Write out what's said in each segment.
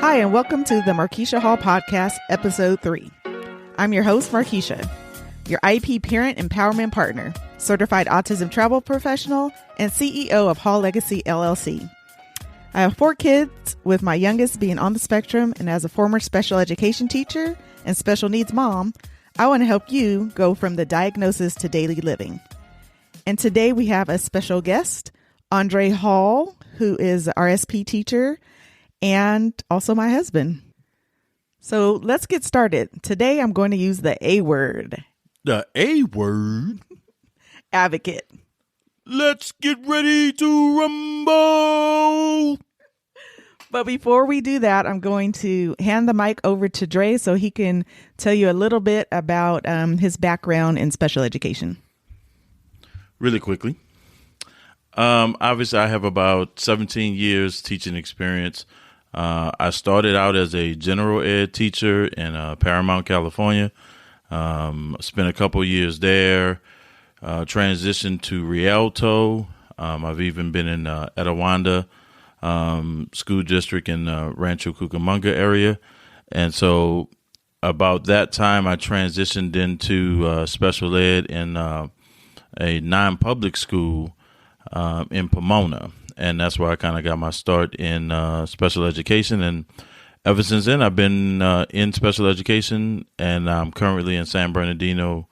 Hi, and welcome to the Markeisha Hall Podcast, Episode 3. I'm your host, Markeisha, your IEP Parent Empowerment Partner, Certified Autism Travel Professional, and CEO of Hall Legacy, LLC. I have 4 kids, with my youngest being on the spectrum, and as a former special education teacher and special needs mom, I want to help you go from the diagnosis to daily living. And today we have a special guest, Andre Hall, who is an RSP teacher and also my husband. So let's get started. Today I'm going to use the A word. The A word? Advocate. Let's get ready to rumble. But before we do that, I'm going to hand the mic over to Dre so he can tell you a little bit about his background in special education. Really quickly. Obviously, I have about 17 years teaching experience. I started out as a general ed teacher in Paramount, California. Spent a couple years there. Transitioned to Rialto. I've even been in Etiwanda school district in Rancho Cucamonga area. And so about that time, I transitioned into special ed in a non-public school in Pomona. And that's where I kind of got my start in special education. And ever since then, I've been in special education, and I'm currently in San Bernardino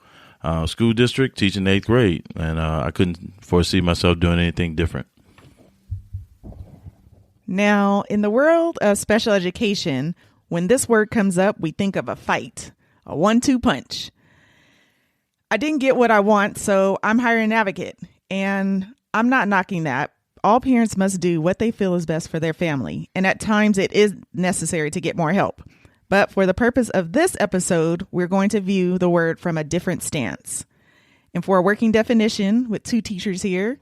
School District teaching 8th grade. And I couldn't foresee myself doing anything different. Now, in the world of special education, when this word comes up, we think of a fight, a 1-2 punch. I didn't get what I want, so I'm hiring an advocate. And I'm not knocking that. All parents must do what they feel is best for their family, and at times it is necessary to get more help. But for the purpose of this episode, we're going to view the word from a different stance. And for a working definition with 2 teachers here,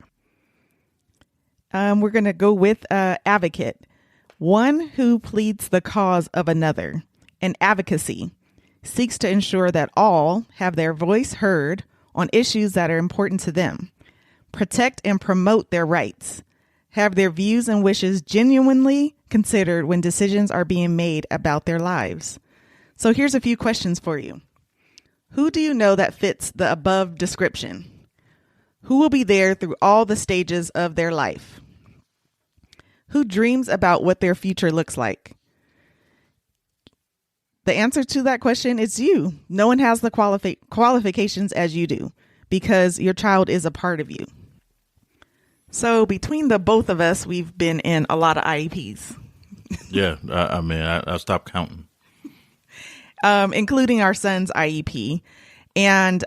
we're going to go with advocate, one who pleads the cause of another. And advocacy seeks to ensure that all have their voice heard on issues that are important to them, protect and promote their rights, have their views and wishes genuinely considered when decisions are being made about their lives. So here's a few questions for you. Who do you know that fits the above description? Who will be there through all the stages of their life? Who dreams about what their future looks like? The answer to that question is you. No one has the qualifications as you do, because your child is a part of you. So between the both of us, we've been in a lot of IEPs. Yeah, I stopped counting. Including our son's IEP. And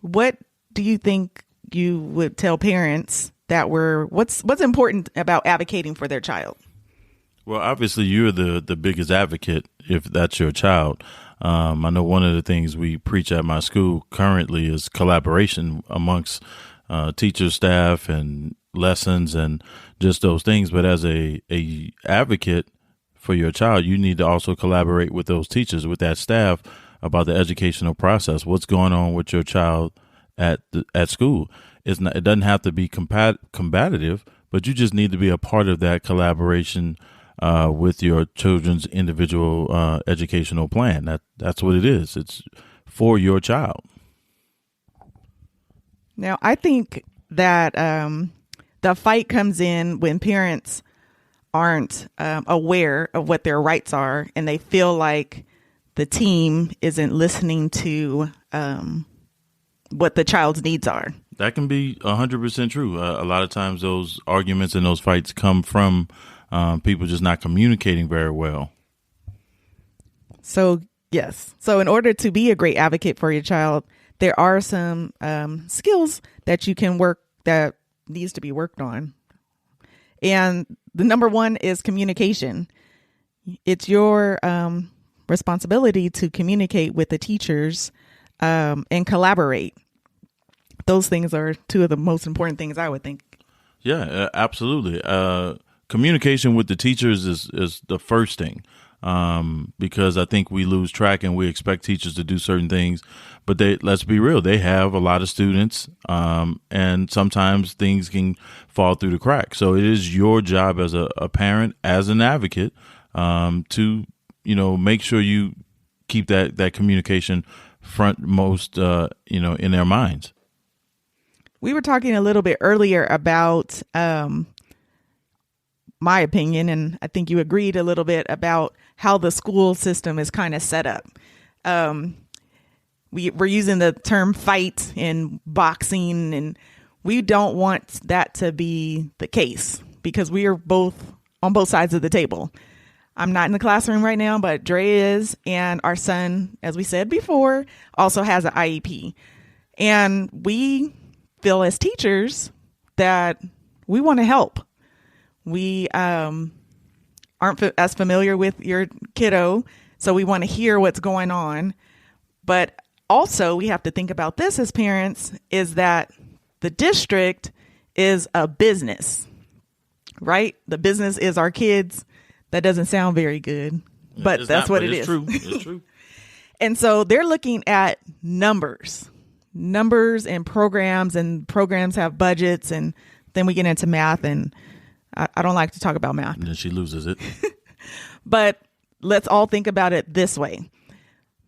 what do you think you would tell parents that what's important about advocating for their child? Well, obviously, you're the biggest advocate if that's your child. I know one of the things we preach at my school currently is collaboration amongst teachers, staff, and lessons, and just those things. But as a advocate for your child, you need to also collaborate with those teachers, with that staff, about the educational process. What's going on with your child at school? It doesn't have to be combative, but you just need to be a part of that collaboration with your children's individual educational plan. That's what it is. It's for your child. Now, I think that the fight comes in when parents aren't aware of what their rights are, and they feel like the team isn't listening to what the child's needs are. That can be 100% true. A lot of times those arguments and those fights come from people just not communicating very well. So, yes. So in order to be a great advocate for your child, there are some skills that you can work that needs to be worked on. And the number one is communication. It's your responsibility to communicate with the teachers and collaborate. Those things are 2 of the most important things, I would think. Yeah, absolutely. Communication with the teachers is the first thing. Because I think we lose track and we expect teachers to do certain things, but let's be real, they have a lot of students, and sometimes things can fall through the cracks. So it is your job as a parent, as an advocate, to, make sure you keep that communication frontmost, in their minds. We were talking a little bit earlier about my opinion, and I think you agreed a little bit about how the school system is kind of set up. We're using the term fight in boxing, and we don't want that to be the case because we are both on both sides of the table. I'm not in the classroom right now, but Dre is, and our son, as we said before, also has an IEP. And we feel as teachers that we want to help. We aren't as familiar with your kiddo, so we want to hear what's going on. But also, we have to think about this as parents, is that the district is a business, right? The business is our kids. That doesn't sound very good, but that's what it is. It's true. And so they're looking at numbers and programs have budgets, and then we get into math, and I don't like to talk about math. And then she loses it. But let's all think about it this way.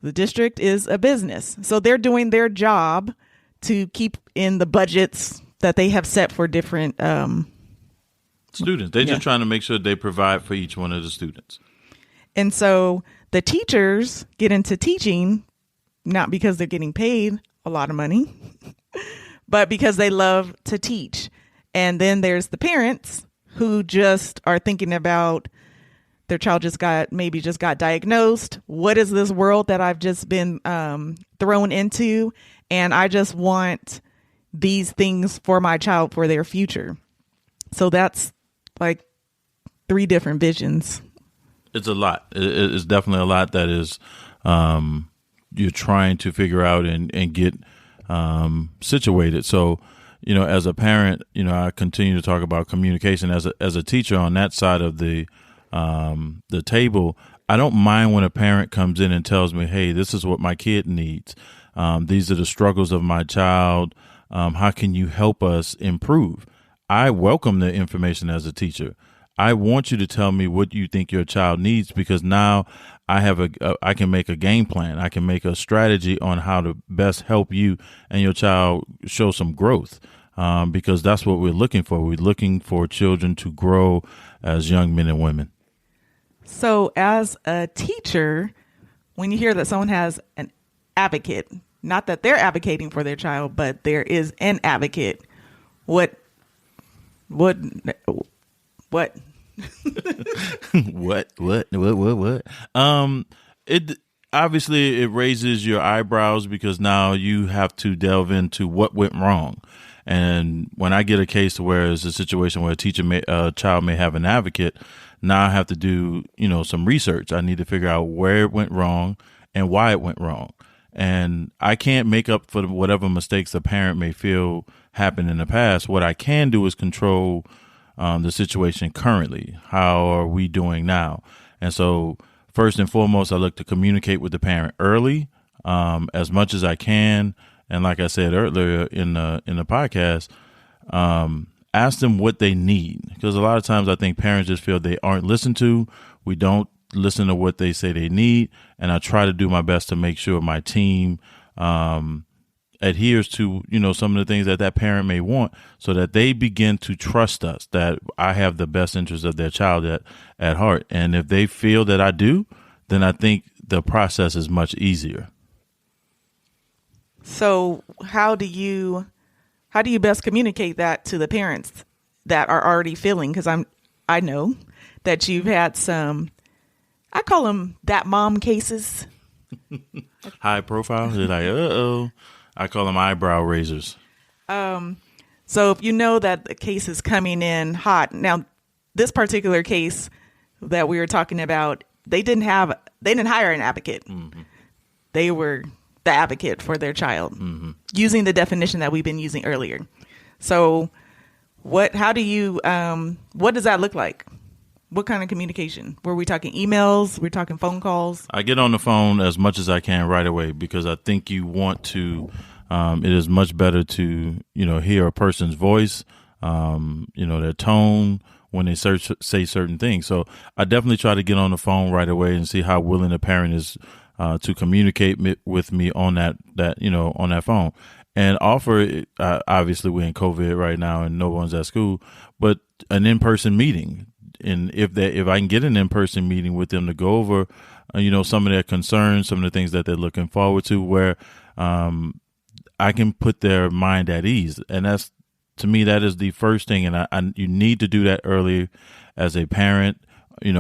The district is a business. So they're doing their job to keep in the budgets that they have set for different students. They're just trying to make sure they provide for each one of the students. And so the teachers get into teaching, not because they're getting paid a lot of money, but because they love to teach. And then there's the parents who just are thinking about their child just got diagnosed. What is this world that I've just been thrown into? And I just want these things for my child for their future. So that's like 3 different visions. It's a lot. It's definitely a lot that is you're trying to figure out and get situated. So, as a parent, I continue to talk about communication as a teacher on that side of the table. I don't mind when a parent comes in and tells me, hey, this is what my kid needs. These are the struggles of my child. How can you help us improve? I welcome the information as a teacher. I want you to tell me what you think your child needs, because now I can make a game plan. I can make a strategy on how to best help you and your child show some growth, because that's what we're looking for. We're looking for children to grow as young men and women. So as a teacher, when you hear that someone has an advocate, not that they're advocating for their child, but there is an advocate, what? What? It obviously it raises your eyebrows, because now you have to delve into what went wrong. And when I get a case where it's a situation where a child may have an advocate, now I have to do, some research. I need to figure out where it went wrong and why it went wrong. And I can't make up for whatever mistakes a parent may feel happened in the past. What I can do is control the situation currently. How are we doing now? And so first and foremost, I look to communicate with the parent early, as much as I can. And like I said earlier in the podcast, ask them what they need, because a lot of times I think parents just feel they aren't listened to. We don't listen to what they say they need, and I try to do my best to make sure my team adheres to some of the things that parent may want, so that they begin to trust us, that I have the best interest of their child at heart. And if they feel that I do, then I think the process is much easier. So how do you best communicate that to the parents that are already feeling? Because I know that you've had some, I call them that mom cases. High profile. They're like, I call them eyebrow raisers. So if you know that the case is coming in hot, now this particular case that we were talking about, they didn't hire an advocate. Mm-hmm. They were the advocate for their child, mm-hmm. using the definition that we've been using earlier. So what does that look like? What kind of communication? Were we talking emails? We're talking phone calls? I get on the phone as much as I can right away, because I think you want to, it is much better to, hear a person's voice, their tone, when they say certain things. So I definitely try to get on the phone right away and see how willing the parent is to communicate with me on that on that phone, and offer. Obviously, we're in COVID right now and no one's at school, but an in-person meeting. And if I can get an in-person meeting with them to go over, some of their concerns, some of the things that they're looking forward to, where I can put their mind at ease. And that's, to me, that is the first thing. And you need to do that early as a parent,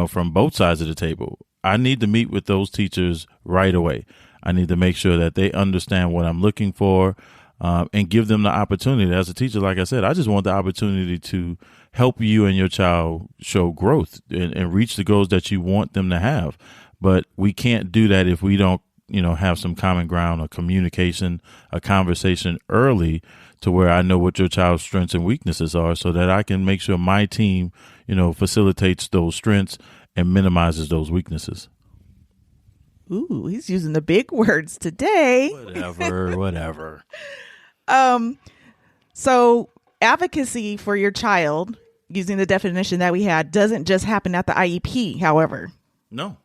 from both sides of the table. I need to meet with those teachers right away. I need to make sure that they understand what I'm looking for, and give them the opportunity. As a teacher, like I said, I just want the opportunity to help you and your child show growth and reach the goals that you want them to have. But we can't do that if we don't, have some common ground, a communication, a conversation early, to where I know what your child's strengths and weaknesses are, so that I can make sure my team, facilitates those strengths and minimizes those weaknesses. Ooh, he's using the big words today. Whatever. So advocacy for your child, using the definition that we had, doesn't just happen at the IEP, however. No.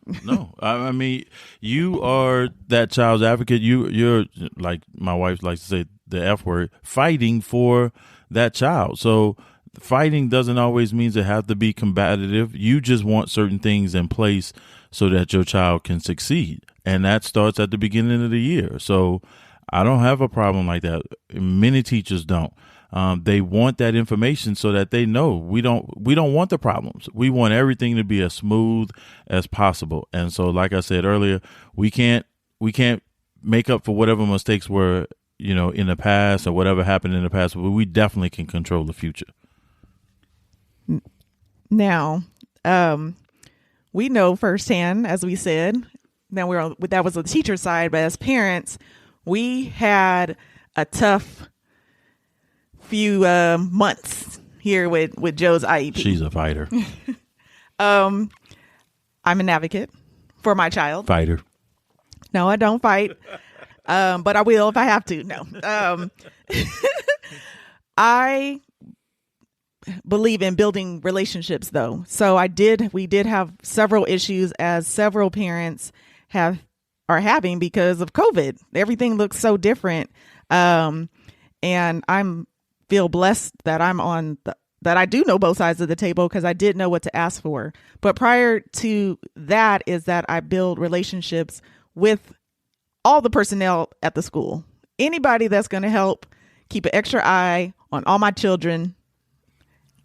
I mean, you are that child's advocate. You're, like my wife likes to say, the F word, fighting for that child. So fighting doesn't always mean it has to be combative. You just want certain things in place so that your child can succeed. And that starts at the beginning of the year. So I don't have a problem like that. Many teachers don't. They want that information so that they know we don't want the problems. We want everything to be as smooth as possible. And so, like I said earlier, we can't make up for whatever mistakes were, in the past, or whatever happened in the past, but we definitely can control the future. Now, we know firsthand, as we said, now that was the teacher side, but as parents, we had a tough few months here with Joe's IEP. She's a fighter. I'm an advocate for my child. Fighter. No, I don't fight. But I will if I have to. No. I believe in building relationships, though. So we did have several issues, as several parents are having because of COVID. Everything looks so different. And I'm feel blessed that that I do know both sides of the table, because I did know what to ask for. But prior to that is that I build relationships with all the personnel at the school. Anybody that's going to help keep an extra eye on all my children.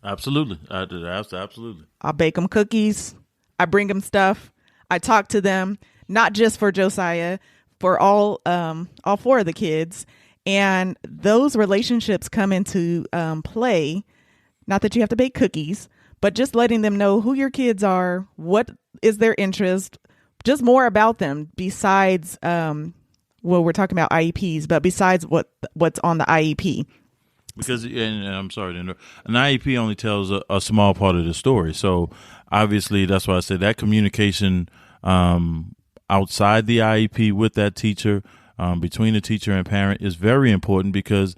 Absolutely. Absolutely. I'll bake them cookies. I bring them stuff. I talk to them, not just for Josiah, for all four of the kids. And those relationships come into play. Not that you have to bake cookies, but just letting them know who your kids are, what is their interest, just more about them besides, we're talking about IEPs, but besides what's on the IEP. Because, and I'm sorry to interrupt, an IEP only tells a small part of the story. So obviously, that's why I said that communication outside the IEP with that teacher, between the teacher and parent, is very important, because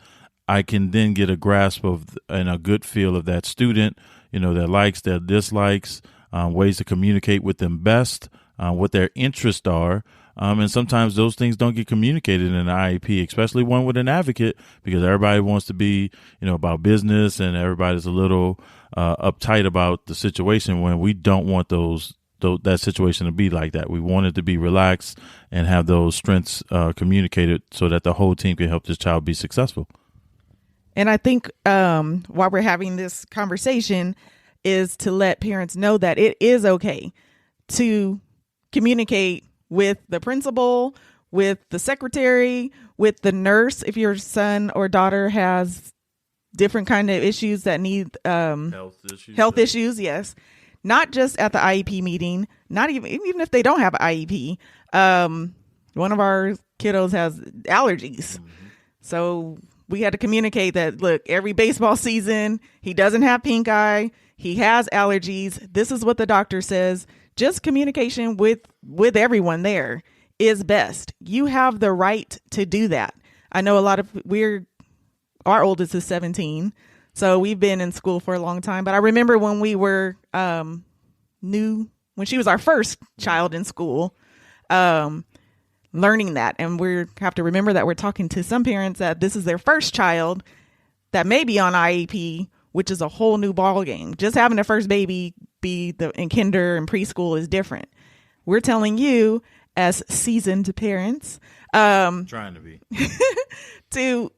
I can then get a grasp of and a good feel of that student, their likes, their dislikes, ways to communicate with them best, what their interests are. And sometimes those things don't get communicated in an IEP, especially one with an advocate, because everybody wants to be, about business, and everybody's a little uptight about the situation, when we don't want that situation to be like that. We want it to be relaxed and have those strengths communicated so that the whole team can help this child be successful. And I think while we're having this conversation is to let parents know that it is okay to communicate with the principal, with the secretary, with the nurse, if your son or daughter has different kind of issues that need health issues. Yes. Not just at the IEP meeting, not even if they don't have an IEP. One of our kiddos has allergies. Mm-hmm. So we had to communicate that, look, every baseball season, he doesn't have pink eye. He has allergies. This is what the doctor says. Just communication with everyone there is best. You have the right to do that. I know a lot of our oldest is 17. So we've been in school for a long time. But I remember when we were new, when she was our first child in school, learning that. And we have to remember that we're talking to some parents that this is their first child that may be on IEP, which is a whole new ball game. Just having the first baby be in kinder and preschool is different. We're telling you as seasoned parents, trying to be, to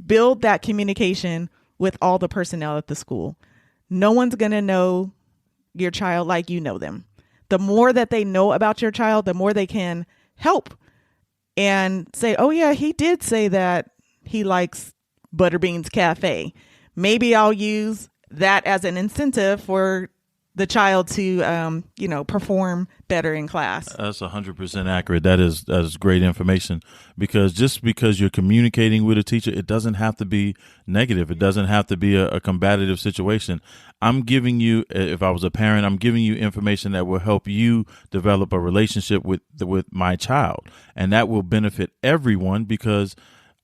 build that communication with all the personnel at the school. No one's going to know your child like you know them. The more that they know about your child, the more they can help and say, oh yeah, he did say that he likes Butterbeans Cafe. Maybe I'll use that as an incentive for the child to, perform better in class. That's 100% accurate. That is great information, because just because you're communicating with a teacher, it doesn't have to be negative. It doesn't have to be a combative situation. I'm giving you, if I was a parent, I'm giving you information that will help you develop a relationship with my child, and that will benefit everyone, because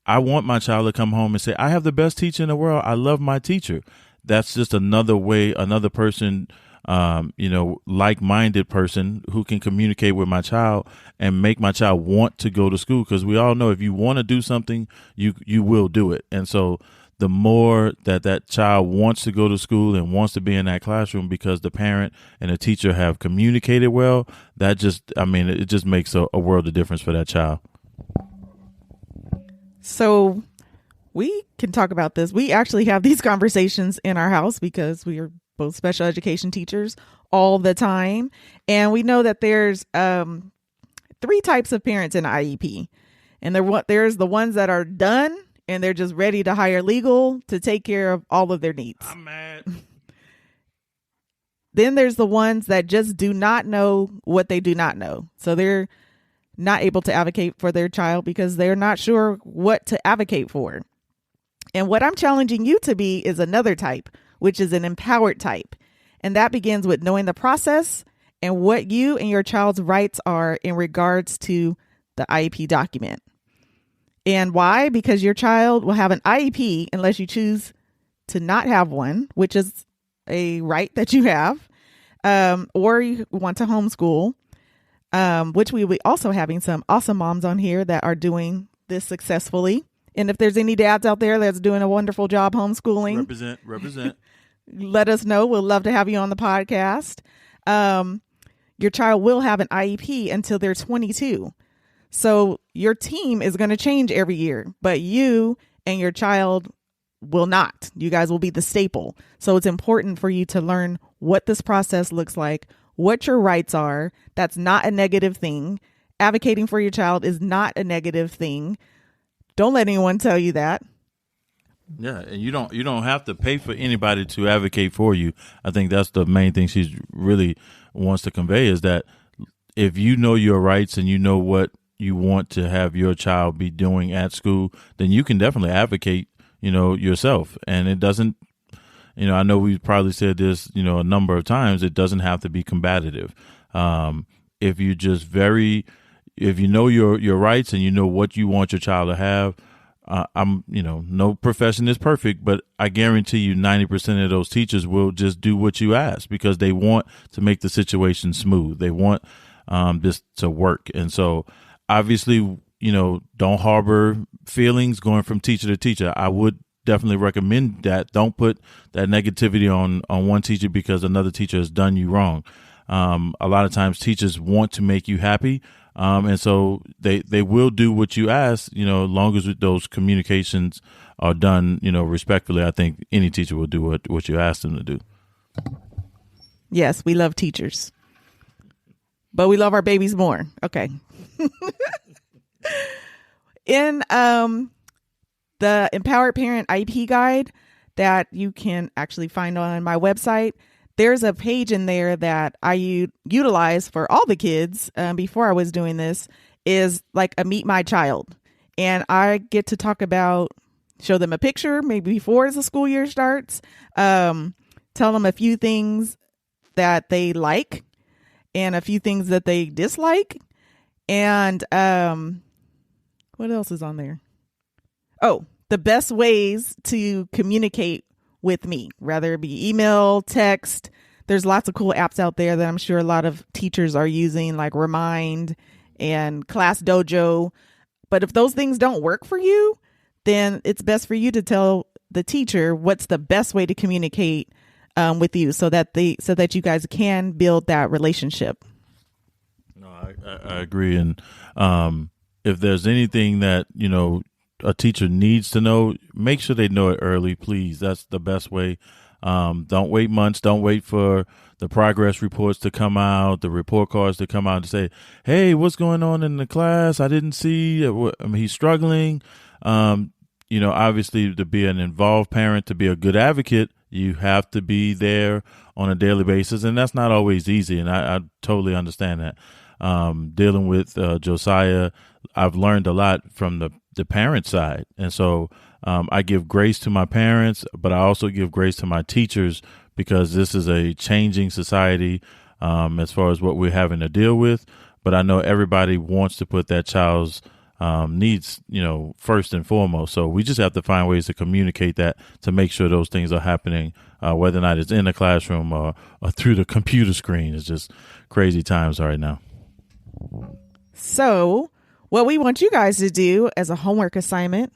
I want my child to come home and say, I have the best teacher in the world. I love my teacher. That's just another way, another person, like-minded person who can communicate with my child and make my child want to go to school. Because we all know if you want to do something, you will do it. And so the more that child wants to go to school and wants to be in that classroom because the parent and the teacher have communicated well, it just makes a world of difference for that child. So we can talk about this. We actually have these conversations in our house because we are both special education teachers all the time. And we know that there's 3 types of parents in IEP. And there's the ones that are done and they're just ready to hire legal to take care of all of their needs. I'm mad. Then there's the ones that just do not know what they do not know. So they're not able to advocate for their child because they're not sure what to advocate for. And what I'm challenging you to be is another type, which is an empowered type. And that begins with knowing the process and what you and your child's rights are in regards to the IEP document. And why? Because your child will have an IEP unless you choose to not have one, which is a right that you have, or you want to homeschool, which we will be also having some awesome moms on here that are doing this successfully. And if there's any dads out there that's doing a wonderful job homeschooling, represent. Let us know. We'll love to have you on the podcast. Your child will have an IEP until they're 22. So your team is going to change every year, but you and your child will not. You guys will be the staple. So it's important for you to learn what this process looks like, what your rights are. That's not a negative thing. Advocating for your child is not a negative thing. Don't let anyone tell you that. Yeah, and you don't have to pay for anybody to advocate for you. I think that's the main thing she's really wants to convey, is that if you know your rights and you know what you want to have your child be doing at school, then you can definitely advocate, yourself. And it doesn't, I know we've probably said this, a number of times, it doesn't have to be combative. If you know your rights and you know what you want your child to have, no profession is perfect, but I guarantee you 90% of those teachers will just do what you ask because they want to make the situation smooth. They want this to work. And so obviously, don't harbor feelings going from teacher to teacher. I would definitely recommend that. Don't put that negativity on one teacher because another teacher has done you wrong. A lot of times teachers want to make you happy. And so they will do what you ask, as long as those communications are done, respectfully. I think any teacher will do what you ask them to do. Yes, we love teachers, but we love our babies more. Okay. In the Empowered Parent IEP guide that you can actually find on my website, there's a page in there that I utilize for all the kids before I was doing this, is like a Meet My Child. And I get to talk about, show them a picture, maybe before the school year starts, tell them a few things that they like and a few things that they dislike. And what else is on there? Oh, the best ways to communicate with me, whether it be email, text. There's lots of cool apps out there that I'm sure a lot of teachers are using, like Remind and Class Dojo. But if those things don't work for you, then it's best for you to tell the teacher what's the best way to communicate with you so that you guys can build that relationship. No, I agree. And if there's anything that, a teacher needs to know, make sure they know it early, please. That's the best way. Don't wait months. Don't wait for the progress reports to come out, the report cards to come out and say, hey, what's going on in the class? I didn't see, he's struggling. Obviously to be an involved parent, to be a good advocate, you have to be there on a daily basis. And that's not always easy. And I totally understand that. Dealing with Josiah, I've learned a lot from the parent side. And so I give grace to my parents, but I also give grace to my teachers because this is a changing society as far as what we're having to deal with. But I know everybody wants to put that child's needs, first and foremost. So we just have to find ways to communicate that to make sure those things are happening, whether or not it's in the classroom or through the computer screen. It's just crazy times right now. So what we want you guys to do as a homework assignment,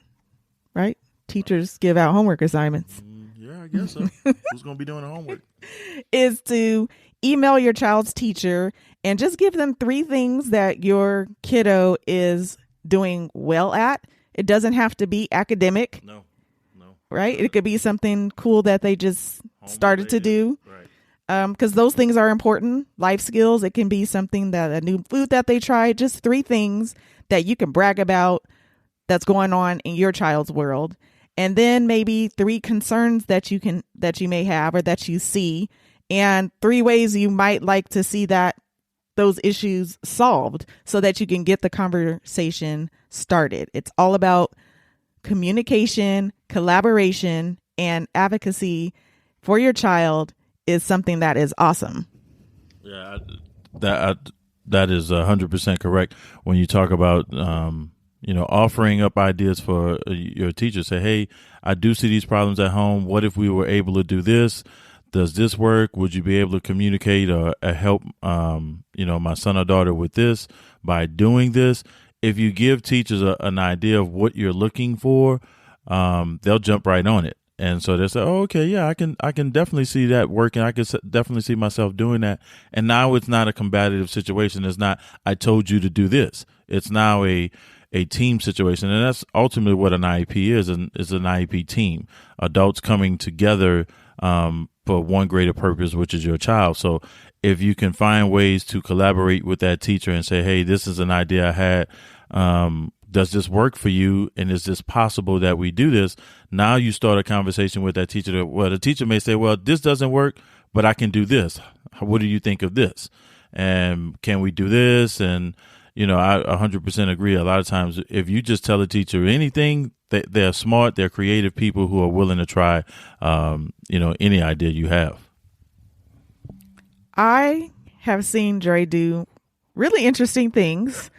right? Teachers give out homework assignments. Yeah, I guess so. Who's going to be doing the homework? Is to email your child's teacher and just give them 3 things that your kiddo is doing well at. It doesn't have to be academic. No. Right? It could be something cool that they just started to do. Right. Because those things are important. Life skills. It can be something that a new food that they tried. Just 3 things that you can brag about that's going on in your child's world. And then maybe 3 concerns that you may have or that you see, and 3 ways you might like to see that those issues solved so that you can get the conversation started. It's all about communication, collaboration, and advocacy for your child is something that is awesome. Yeah, that is 100% correct. When you talk about, offering up ideas for your teacher, say, hey, I do see these problems at home. What if we were able to do this? Does this work? Would you be able to communicate or help, my son or daughter with this by doing this? If you give teachers an idea of what you're looking for, they'll jump right on it. And so they say, oh, okay, yeah, I can definitely see that working. I can definitely see myself doing that. And now it's not a combative situation. It's not, I told you to do this. It's now a team situation. And that's ultimately what an IEP is. And it's an IEP team, adults coming together for one greater purpose, which is your child. So if you can find ways to collaborate with that teacher and say, hey, this is an idea I had. Does this work for you? And is this possible that we do this? Now you start a conversation with that teacher. The teacher may say, well, this doesn't work, but I can do this. What do you think of this? And can we do this? And, I 100% agree. A lot of times, if you just tell a teacher anything, they're smart, they're creative people who are willing to try, any idea you have. I have seen Dre do really interesting things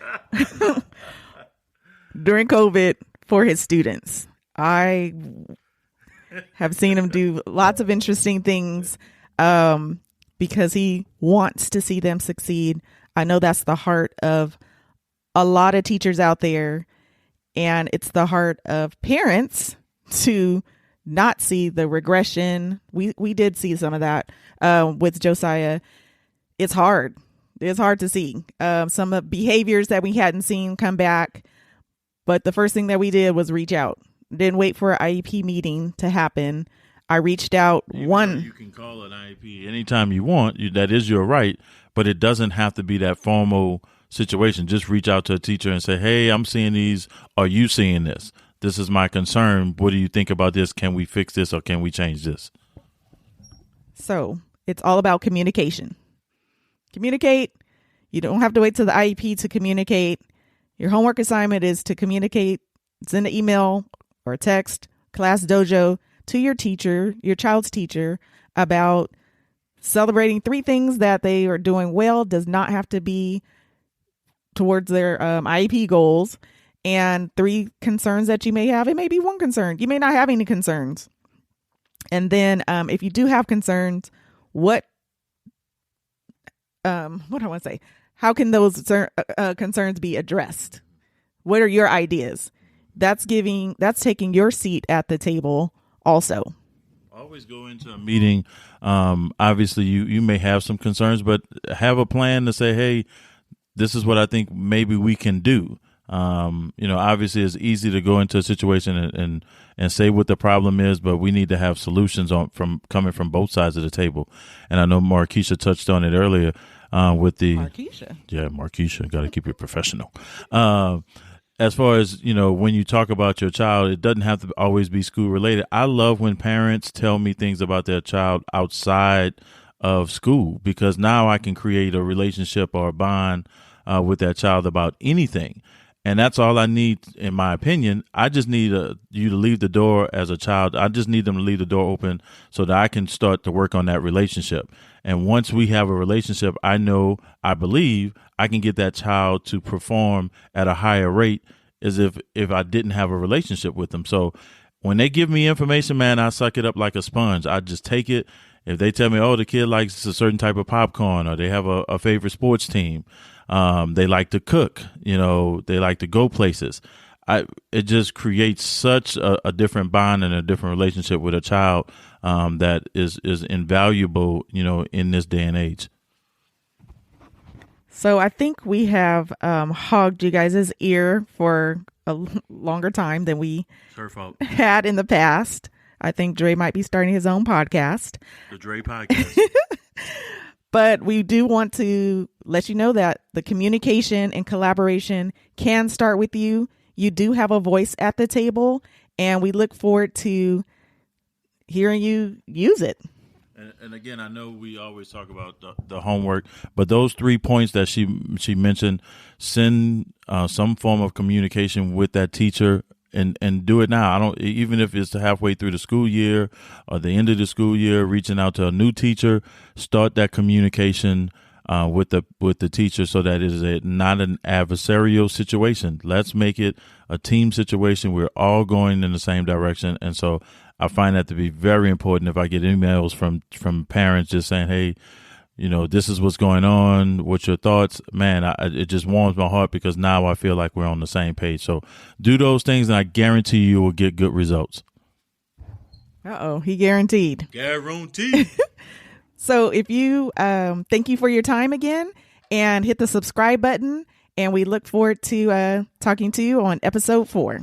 during COVID for his students. I have seen him do lots of interesting things because he wants to see them succeed. I know that's the heart of a lot of teachers out there, and it's the heart of parents to not see the regression. We did see some of that with Josiah. It's hard. It's hard to see some of the behaviors that we hadn't seen come back. But the first thing that we did was reach out. Didn't wait for an IEP meeting to happen. I reached out. You can call an IEP anytime you want. That is your right, but it doesn't have to be that formal situation. Just reach out to a teacher and say, hey, I'm seeing these. Are you seeing this? This is my concern. What do you think about this? Can we fix this or can we change this? So it's all about communication. Communicate. You don't have to wait till the IEP to communicate. Your homework assignment is to communicate. Send an email or a text, Class Dojo, to your teacher, your child's teacher, about celebrating 3 things that they are doing well. Does not have to be towards their IEP goals. And 3 concerns that you may have. It may be 1 concern. You may not have any concerns. And then if you do have concerns, what do I want to say? How can those concerns be addressed? What are your ideas? That's taking your seat at the table also. Always go into a meeting. Obviously, you may have some concerns, but have a plan to say, hey, this is what I think maybe we can do. Obviously, it's easy to go into a situation and say what the problem is, but we need to have solutions coming from both sides of the table. And I know Markeisha touched on it earlier with the Markeisha. Yeah, Markeisha, got to keep it professional. As far as, when you talk about your child, it doesn't have to always be school related. I love when parents tell me things about their child outside of school, because now I can create a relationship or a bond with that child about anything. And that's all I need, in my opinion. I just need you to leave the door as a child. I just need them to leave the door open so that I can start to work on that relationship. And once we have a relationship, I believe I can get that child to perform at a higher rate as if I didn't have a relationship with them. So when they give me information, man, I suck it up like a sponge. I just take it. If they tell me, oh, the kid likes a certain type of popcorn, or they have a favorite sports team, they like to cook, they like to go places. It just creates such a different bond and a different relationship with a child that is invaluable, in this day and age. So I think we have hogged you guys' ear for a longer time than we had in the past. I think Dre might be starting his own podcast. The Dre Podcast. But we do want to let you know that the communication and collaboration can start with you. You do have a voice at the table, and we look forward to hearing you use it. And again, I know we always talk about the homework, but those 3 points that she mentioned, send some form of communication with that teacher. And do it now. Even if it's halfway through the school year or the end of the school year, reaching out to a new teacher, start that communication with the teacher so that it is not an adversarial situation. Let's make it a team situation. We're all going in the same direction. And so I find that to be very important. If I get emails from parents just saying, hey, this is what's going on. What's your thoughts? Man, it just warms my heart, because now I feel like we're on the same page. So do those things, and I guarantee you will get good results. He guaranteed. Guaranteed. So if you, thank you for your time again, and hit the subscribe button. And we look forward to talking to you on episode 4.